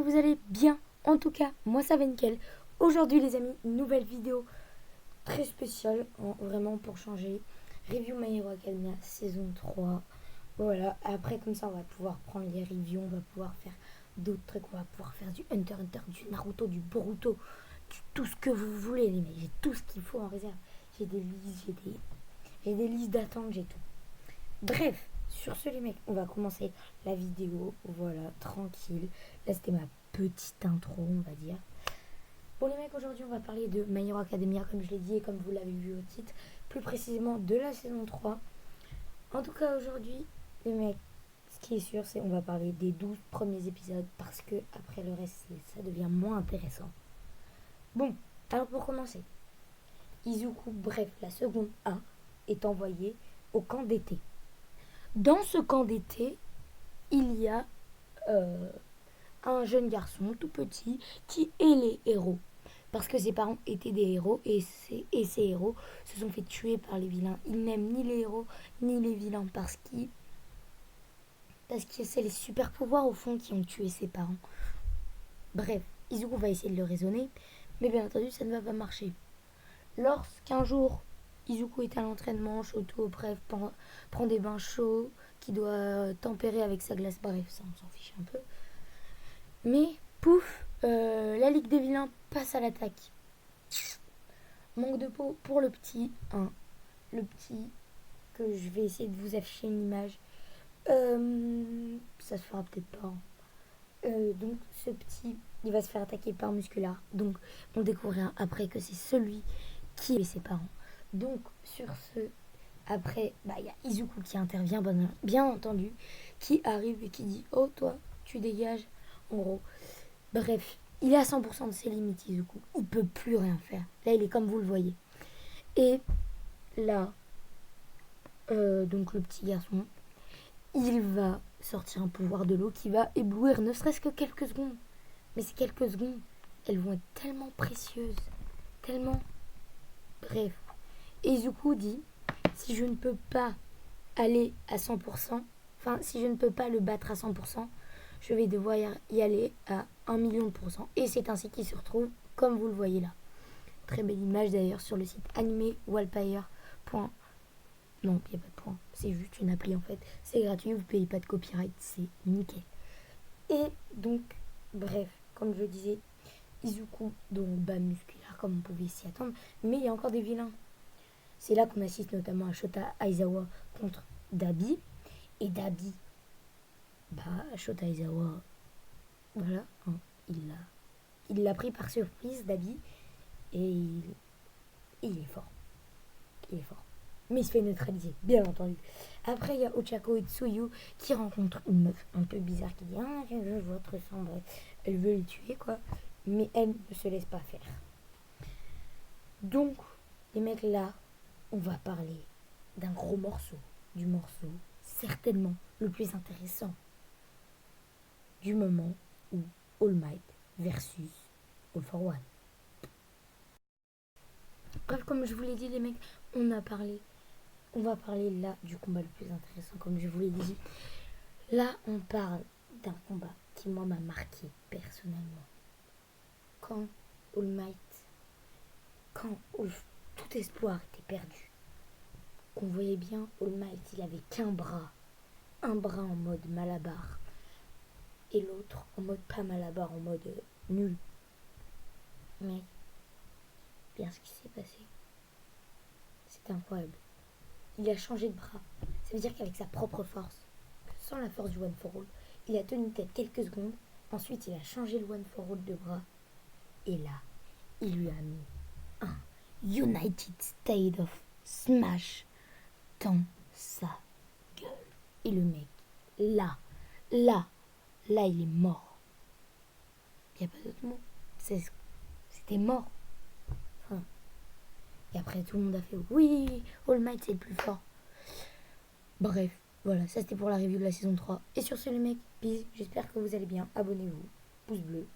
vous allez bien. En tout cas, moi ça va nickel. Aujourd'hui les amis, nouvelle vidéo très spéciale, vraiment pour changer. Review My Hero Academia saison 3. Voilà, après comme ça on va pouvoir prendre les reviews, on va pouvoir faire d'autres trucs, on va pouvoir faire du Hunter x Hunter, du Naruto, du Boruto, tout ce que vous voulez les mecs. J'ai tout ce qu'il faut en réserve. J'ai des listes, j'ai des listes d'attente, j'ai tout. Bref, sur ce les mecs, on va commencer la vidéo, voilà, tranquille. Là c'était ma petite intro, on va dire. Bon les mecs, aujourd'hui on va parler de My Hero Academia, comme je l'ai dit et comme vous l'avez vu au titre, plus précisément de la saison 3. En tout cas aujourd'hui, les mecs, ce qui est sûr, c'est on va parler des 12 premiers épisodes, parce que après le reste, ça devient moins intéressant. Bon, alors pour commencer, Izuku, bref, la seconde A, est envoyée au camp d'été. Dans ce camp d'été, il y a un jeune garçon tout petit qui est les héros. Parce que ses parents étaient des héros et ces héros se sont fait tuer par les vilains. Il n'aime ni les héros ni les vilains parce que c'est les super pouvoirs au fond qui ont tué ses parents. Bref, Izuku va essayer de le raisonner, mais bien entendu ça ne va pas marcher. Lorsqu'un jour Izuku est à l'entraînement, Shoto, bref, prend des bains chauds, qui doit tempérer avec sa glace, bref, ça on s'en fiche un peu. Mais, pouf, la Ligue des Vilains passe à l'attaque. Manque de peau pour le petit, hein. Le petit, que je vais essayer de vous afficher une image. Ça se fera peut-être pas. Donc, ce petit, il va se faire attaquer par Musculaire. Donc, on découvrira après que c'est celui qui est ses parents. Donc, sur ce, après, il y a Izuku qui intervient, bien entendu, qui arrive et qui dit « Oh, toi, tu dégages », en gros. Bref, il est à 100% de ses limites, Izuku. Il peut plus rien faire. Là, il est comme vous le voyez. Et là, donc le petit garçon, il va sortir un pouvoir de l'eau qui va éblouir ne serait-ce que quelques secondes. Mais ces quelques secondes, elles vont être tellement précieuses. Tellement. Bref. Et Izuku dit, si je ne peux pas aller à 100%, enfin, si je ne peux pas le battre à 100%, je vais devoir y aller à 1 million de %. Et c'est ainsi qu'il se retrouve, comme vous le voyez là. Très belle image d'ailleurs sur le site animewallpayer. Non, il n'y a pas de point. C'est juste une appli en fait. C'est gratuit, vous ne payez pas de copyright, c'est nickel. Et donc, bref, comme je le disais, Izuku, donc bas musculaire comme on pouvait s'y attendre. Mais il y a encore des vilains. C'est là qu'on assiste notamment à Shota Aizawa contre Dabi. Et Dabi, Shota Aizawa, voilà, hein, il l'a pris par surprise, Dabi, et il est fort. Il est fort. Mais il se fait neutraliser, bien entendu. Après, il y a Ochako et Tsuyu qui rencontrent une meuf un peu bizarre qui dit « Ah, je veux votre sang ». Bref, elle veut les tuer, quoi. Mais elle ne se laisse pas faire. Donc, les mecs, là, on va parler d'un gros morceau. Du morceau, certainement, le plus intéressant. Du moment où All Might versus All for One. Bref, comme je vous l'ai dit, les mecs, on va parler là du combat le plus intéressant, comme je vous l'ai dit. Là, on parle d'un combat qui, moi, m'a marqué personnellement. Quand All Might, tout espoir était perdu, qu'on voyait bien All Might, il avait qu'un bras. Un bras en mode malabar et l'autre en mode pas malabar, en mode nul. Mais, bien ce qui s'est passé, c'était incroyable. Il a changé de bras. Ça veut dire qu'avec sa propre force, sans la force du One for All, il a tenu tête quelques secondes. Ensuite, il a changé le One for All de bras. Et là, il lui a mis un United State of Smash dans sa gueule. Et le mec, là, il est mort. Il n'y a pas d'autre mot. C'était mort. Enfin, et après, tout le monde a fait oui, All Might c'est le plus fort. Bref, voilà, ça c'était pour la review de la saison 3. Et sur ce, les mecs, bisous, j'espère que vous allez bien. Abonnez-vous, pouce bleu.